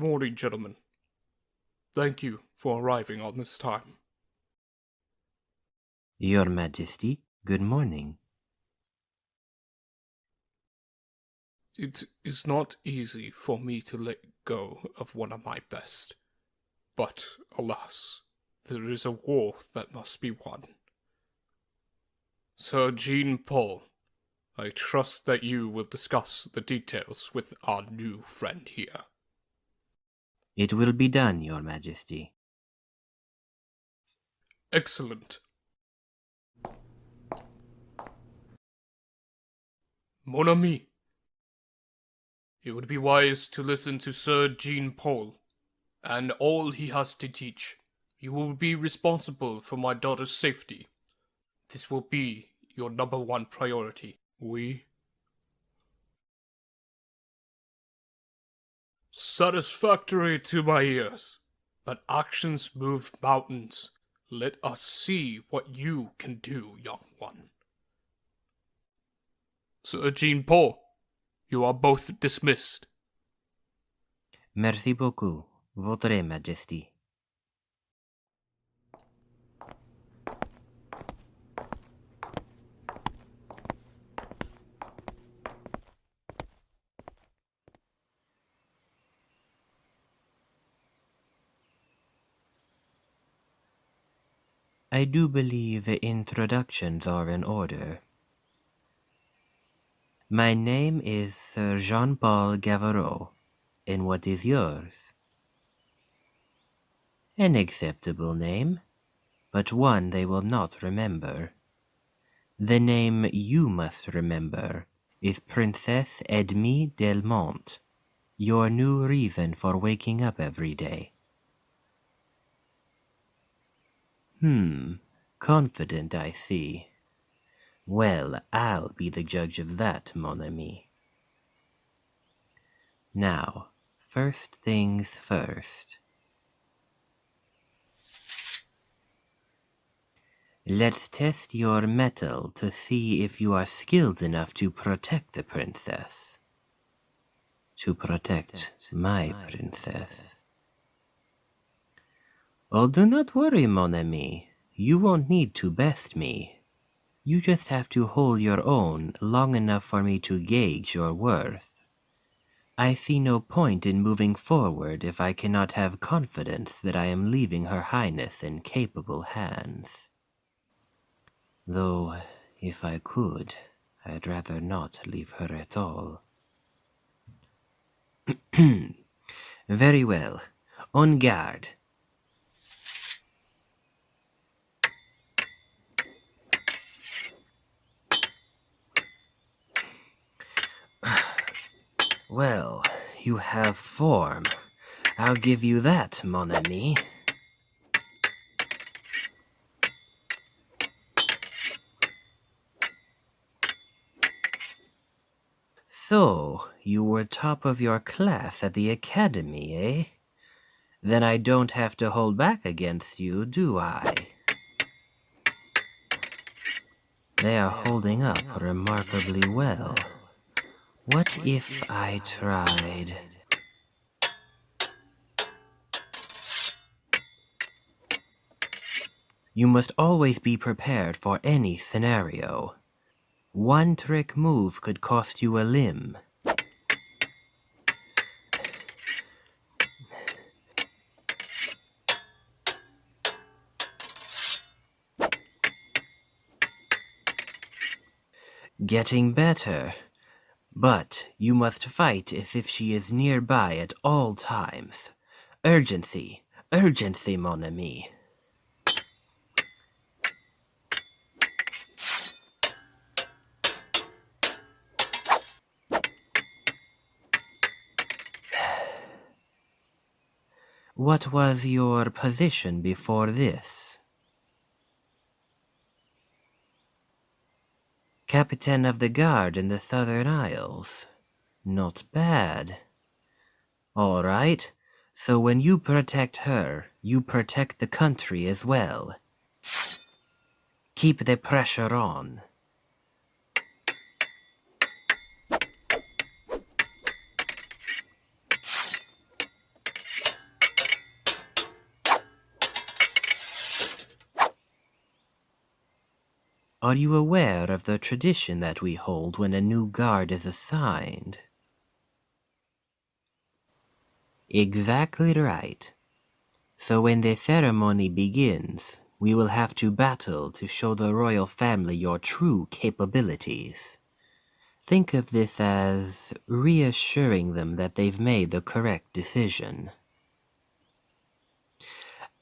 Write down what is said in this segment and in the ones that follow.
morning, gentlemen. Thank you for arriving on this time. Your Majesty, good morning. It is not easy for me to let go of one of my best. But, alas, there is a war that must be won. Sir Jean-Paul, I trust that you will discuss the details with our new friend here. It will be done, Your Majesty. Excellent. Mon Ami, it would be wise to listen to Sir Jean-Paul and all he has to teach. You will be responsible for my daughter's safety. This will be your #1 priority. Oui? Satisfactory to my ears, but actions move mountains. Let us see what you can do, young one. Sir Jean-Paul, you are both dismissed. Merci beaucoup, Votre Majesty. I do believe introductions are in order. My name is Sir Jean-Paul Gavreau, and what is yours? An acceptable name, but one they will not remember. The name you must remember is Princess Edmée Delmont, your new reason for waking up every day. Confident, I see. Well, I'll be the judge of that, Mon Ami. Now, first things first. Let's test your mettle to see if you are skilled enough to protect the princess. To protect my princess. Oh, do not worry, Mon Ami. You won't need to best me. You just have to hold your own long enough for me to gauge your worth. I see no point in moving forward if I cannot have confidence that I am leaving Her Highness in capable hands. Though, if I could, I'd rather not leave her at all. Very well. En garde. Well, you have form. I'll give you that, Mon Ami. So, you were top of your class at the academy, eh? Then I don't have to hold back against you, do I? They are holding up remarkably well. What if I tried? You must always be prepared for any scenario. One trick move could cost you a limb. Getting better. But you must fight as if she is nearby at all times. Urgency, urgency, Mon Ami. What was your position before this? Captain of the Guard in the Southern Isles. Not bad. All right, so when you protect her, you protect the country as well. Keep the pressure on. Are you aware of the tradition that we hold when a new guard is assigned? Exactly right. So when the ceremony begins, we will have to battle to show the royal family your true capabilities. Think of this as reassuring them that they've made the correct decision.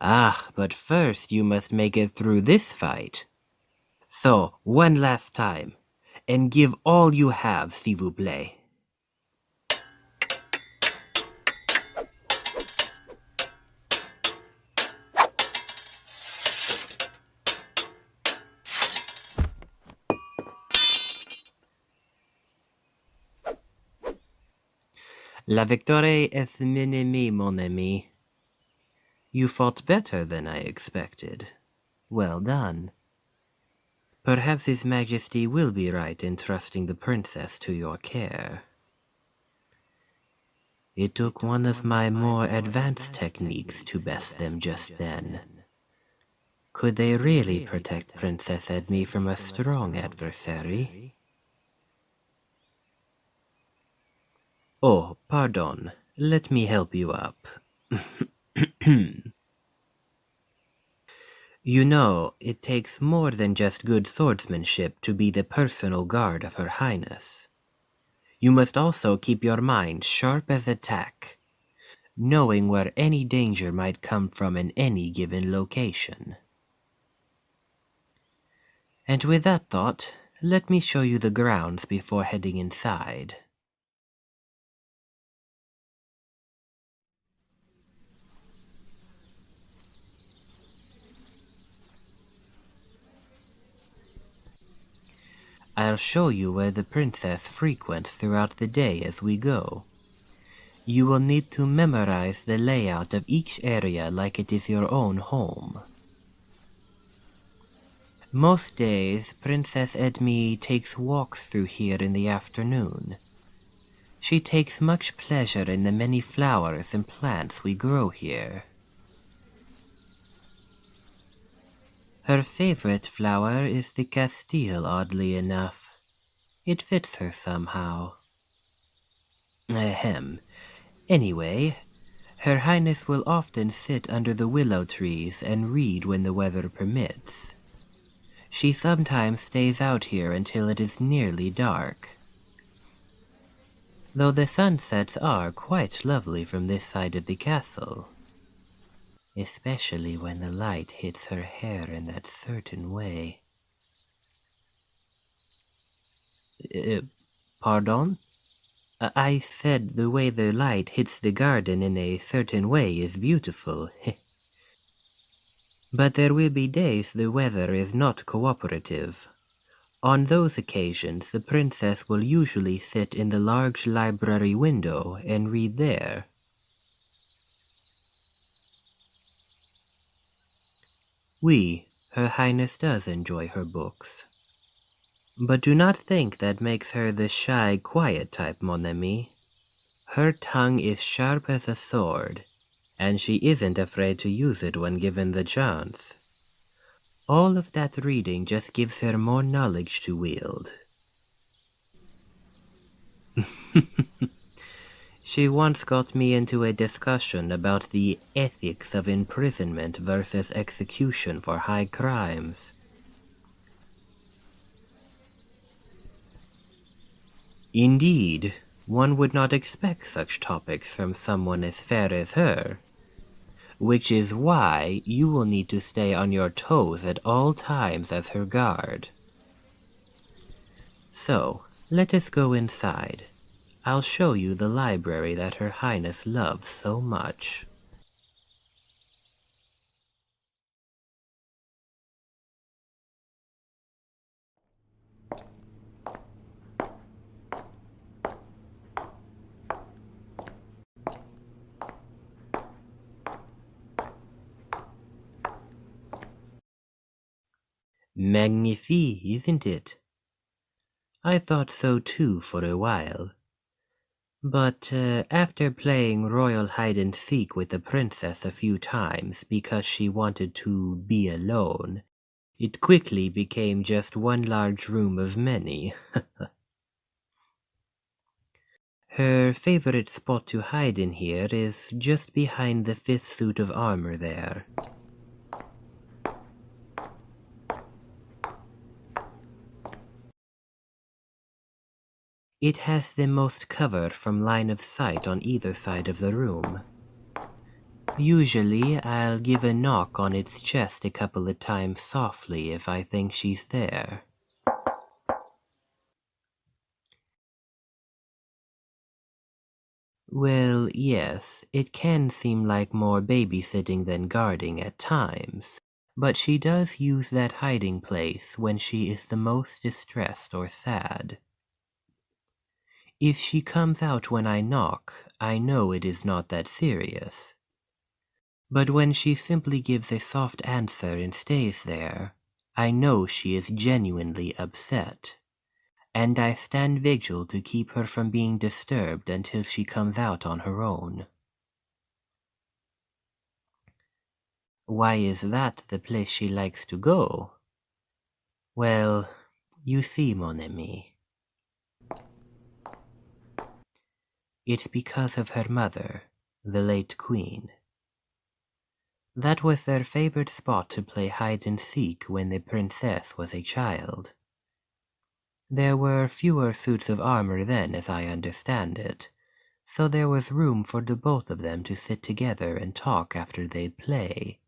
Ah, but first you must make it through this fight. So, one last time, and give all you have, s'il vous plaît. La victoire est mon ami, mon ami. You fought better than I expected. Well done. Perhaps His Majesty will be right in trusting the princess to your care. It took one of my more advanced techniques to best them just then. Could they really protect Princess Edmée from a strong adversary? Oh, pardon. Let me help you up. You know, it takes more than just good swordsmanship to be the personal guard of Her Highness. You must also keep your mind sharp as a tack, knowing where any danger might come from in any given location. And with that thought, let me show you the grounds before heading inside. I'll show you where the princess frequents throughout the day as we go. You will need to memorize the layout of each area like it is your own home. Most days, Princess Edmée takes walks through here in the afternoon. She takes much pleasure in the many flowers and plants we grow here. Her favorite flower is the Castile, oddly enough. It fits her somehow. Ahem. Anyway, Her Highness will often sit under the willow trees and read when the weather permits. She sometimes stays out here until it is nearly dark. Though the sunsets are quite lovely from this side of the castle. Especially when the light hits her hair in that certain way. Pardon? I said the way the light hits the garden in a certain way is beautiful. But there will be days the weather is not cooperative. On those occasions, the princess will usually sit in the large library window and read there. Her Highness does enjoy her books. But do not think that makes her the shy, quiet type, mon ami. Her tongue is sharp as a sword, and she isn't afraid to use it when given the chance. All of that reading just gives her more knowledge to wield. She once got me into a discussion about the ethics of imprisonment versus execution for high crimes. Indeed, one would not expect such topics from someone as fair as her, which is why you will need to stay on your toes at all times as her guard. So, let us go inside. I'll show you the library that Her Highness loves so much. Magnifique, isn't it? I thought so too for a while. But after playing royal hide-and-seek with the princess a few times because she wanted to be alone, It quickly became just one large room of many. Her favorite spot to hide in here is just behind the 5th suit of armor there. It has the most cover from line of sight on either side of the room. Usually, I'll give a knock on its chest a couple of times softly if I think she's there. Well, yes, it can seem like more babysitting than guarding at times, but she does use that hiding place when she is the most distressed or sad. If she comes out when I knock, I know it is not that serious. But when she simply gives a soft answer and stays there, I know she is genuinely upset, and I stand vigil to keep her from being disturbed until she comes out on her own. Why is that the place she likes to go? Well, you see, Mon Ami, it's because of her mother, the late queen. That was their favorite spot to play hide and seek when the princess was a child. There were fewer suits of armor then, as I understand it, so there was room for the both of them to sit together and talk after they play.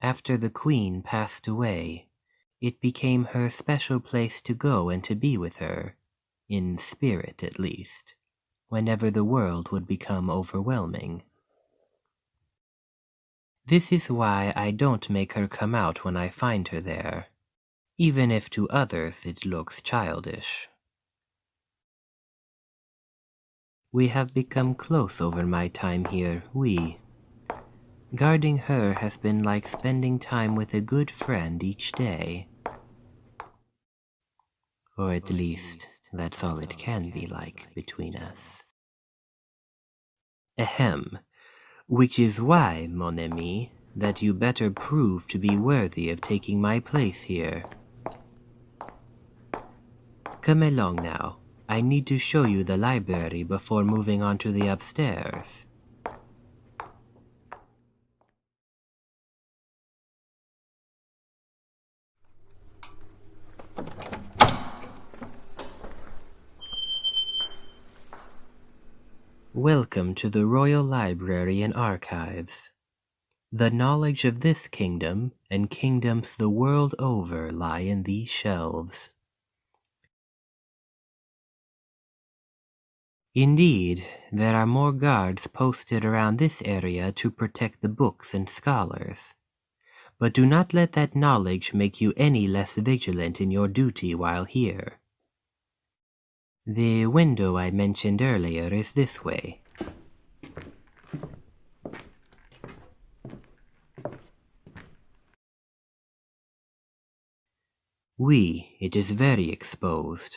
After the queen passed away, it became her special place to go and to be with her, in spirit at least, whenever the world would become overwhelming. This is why I don't make her come out when I find her there, even if to others it looks childish. We have become close over my time here, Guarding her has been like spending time with a good friend each day. Or at least, that's all it can be like between us. Ahem. Which is why, Mon Ami, that you better prove to be worthy of taking my place here. Come along now. I need to show you the library before moving on to the upstairs. Welcome to the Royal Library and Archives. The knowledge of this kingdom and kingdoms the world over lie in these shelves. Indeed, there are more guards posted around this area to protect the books and scholars. But do not let that knowledge make you any less vigilant in your duty while here. The window I mentioned earlier is this way. It is very exposed,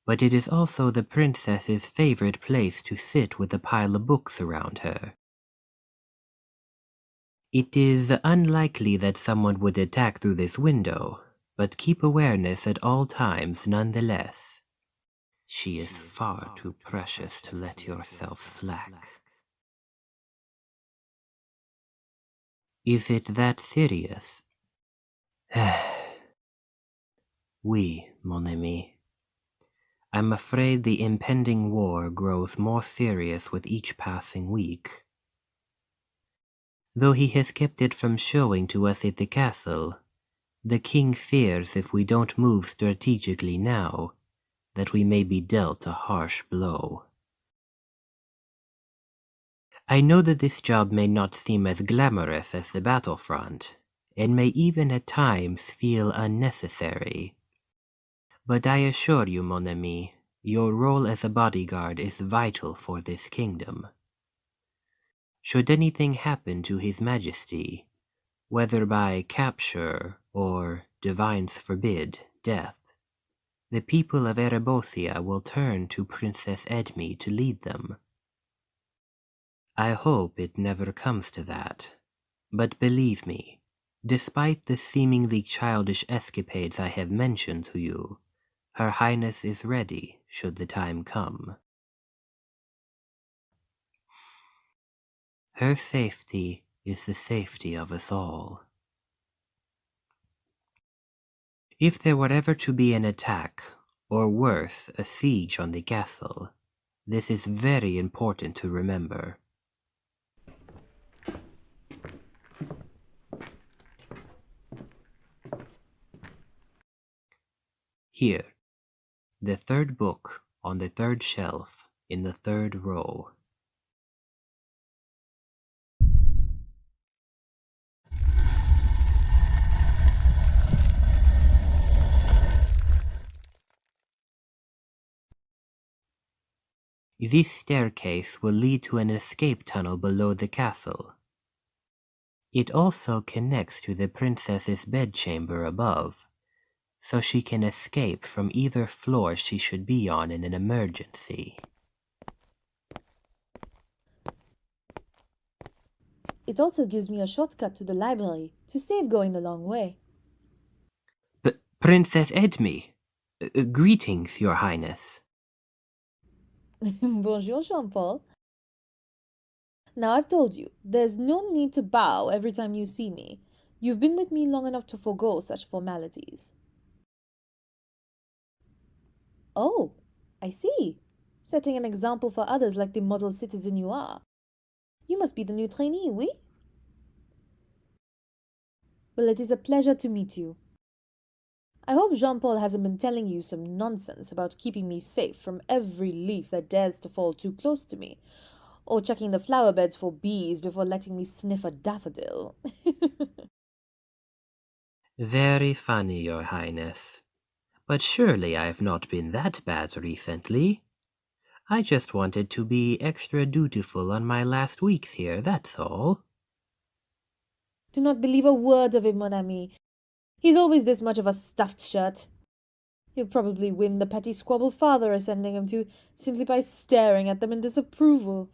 but it is also the princess's favorite place to sit with a pile of books around her. It is unlikely that someone would attack through this window, but keep awareness at all times nonetheless. She is far too precious to let yourself slack. Is it that serious? Mon ami. I'm afraid the impending war grows more serious with each passing week. Though he has kept it from showing to us at the castle, the king fears if we don't move strategically now, that we may be dealt a harsh blow. I know that this job may not seem as glamorous as the battlefront, and may even at times feel unnecessary. But I assure you, Mon Ami, your role as a bodyguard is vital for this kingdom. Should anything happen to His Majesty, whether by capture or, divines forbid, death, the people of Erabosia will turn to Princess Edmée to lead them. I hope it never comes to that. But believe me, despite the seemingly childish escapades I have mentioned to you, Her Highness is ready should the time come. Her safety is the safety of us all. If there were ever to be an attack, or worse, a siege on the castle, this is very important to remember. Here, the third book on the third shelf in the third row. This staircase will lead to an escape tunnel below the castle. It also connects to the princess's bedchamber above, so she can escape from either floor she should be on in an emergency. It also gives me a shortcut to the library to save going the long way. Princess Edmée, greetings, Your Highness. Bonjour, Jean-Paul. Now I've told you, there's no need to bow every time you see me. You've been with me long enough to forego such formalities. Oh, I see. Setting an example for others like the model citizen you are. You must be the new trainee, oui? Well, it is a pleasure to meet you. I hope Jean-Paul hasn't been telling you some nonsense about keeping me safe from every leaf that dares to fall too close to me, or checking the flower beds for bees before letting me sniff a daffodil. Very funny, Your Highness. But surely I've not been that bad recently. I just wanted to be extra dutiful on my last weeks here, that's all. Do not believe a word of it, Mon Ami. He's always this much of a stuffed shirt. He'll probably win the petty squabble father is sending him to simply by staring at them in disapproval.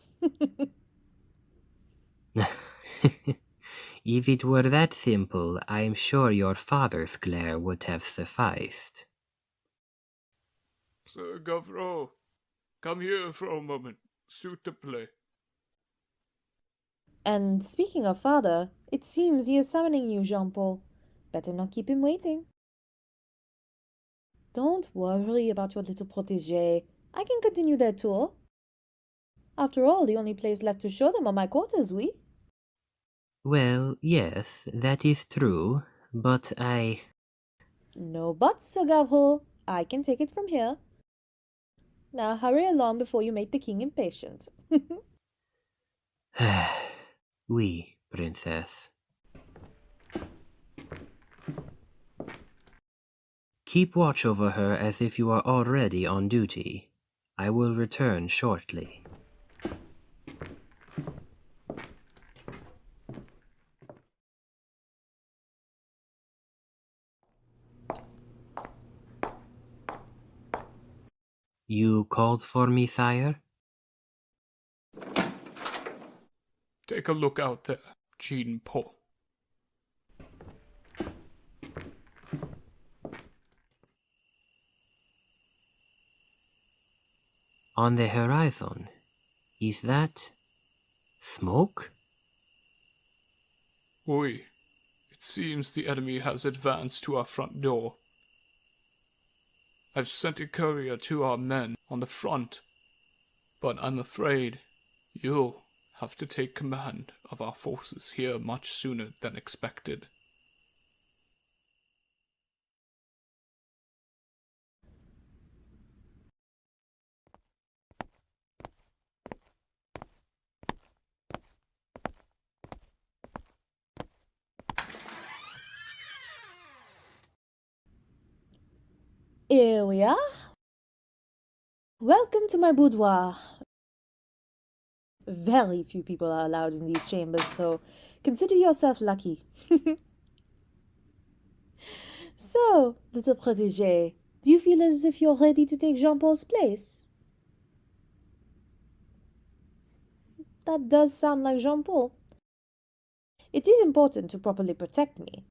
If it were that simple, I am sure your father's glare would have sufficed. Sir Gavreau, come here for a moment. Suit to play. And speaking of father, it seems he is summoning you, Jean-Paul. Better not keep him waiting. Don't worry about your little protégé. I can continue their tour. After all, the only place left to show them are my quarters, oui? Well, yes, that is true, but I... No buts, Sir Gavreau. I can take it from here. Now hurry along before you make the king impatient. Oui, Princess. Keep watch over her as if you are already on duty. I will return shortly. You called for me, sire? Take a look out there, Jean-Paul. On the horizon. Is that... smoke? Oui, it seems the enemy has advanced to our front door. I've sent a courier to our men on the front, but I'm afraid you'll have to take command of our forces here much sooner than expected. Here we are. Welcome to my boudoir. Very few people are allowed in these chambers, so consider yourself lucky. So, little protégé, do you feel as if you're ready to take Jean-Paul's place? That does sound like Jean-Paul. It is important to properly protect me,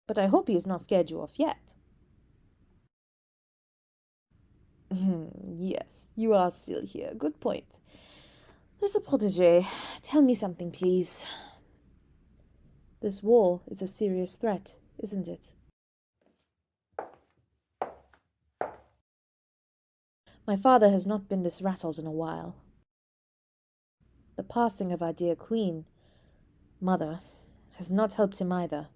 but I hope he has not scared you off yet. Yes, you are still here. Good point. Little protégé, tell me something, please. This war is a serious threat, isn't it? My father has not been this rattled in a while. The passing of our dear queen, mother, has not helped him either.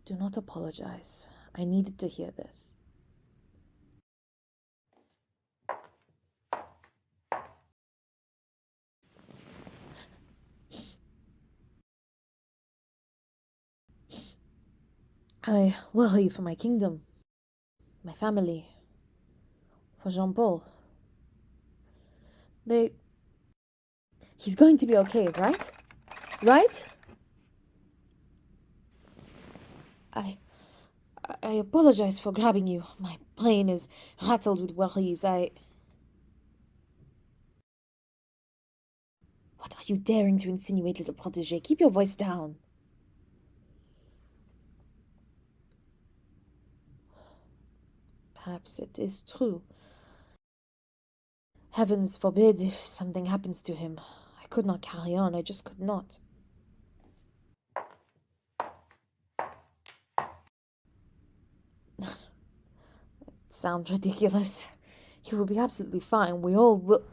Do not apologize. I needed to hear this. I worry for my kingdom, my family, for Jean-Paul. He's going to be okay, right? Right? I apologize for grabbing you. My brain is rattled with worries. What are you daring to insinuate, little protégé? Keep your voice down. Perhaps it is true. Heavens forbid if something happens to him. I could not carry on. I just could not. Sound ridiculous. He will be absolutely fine. We all will.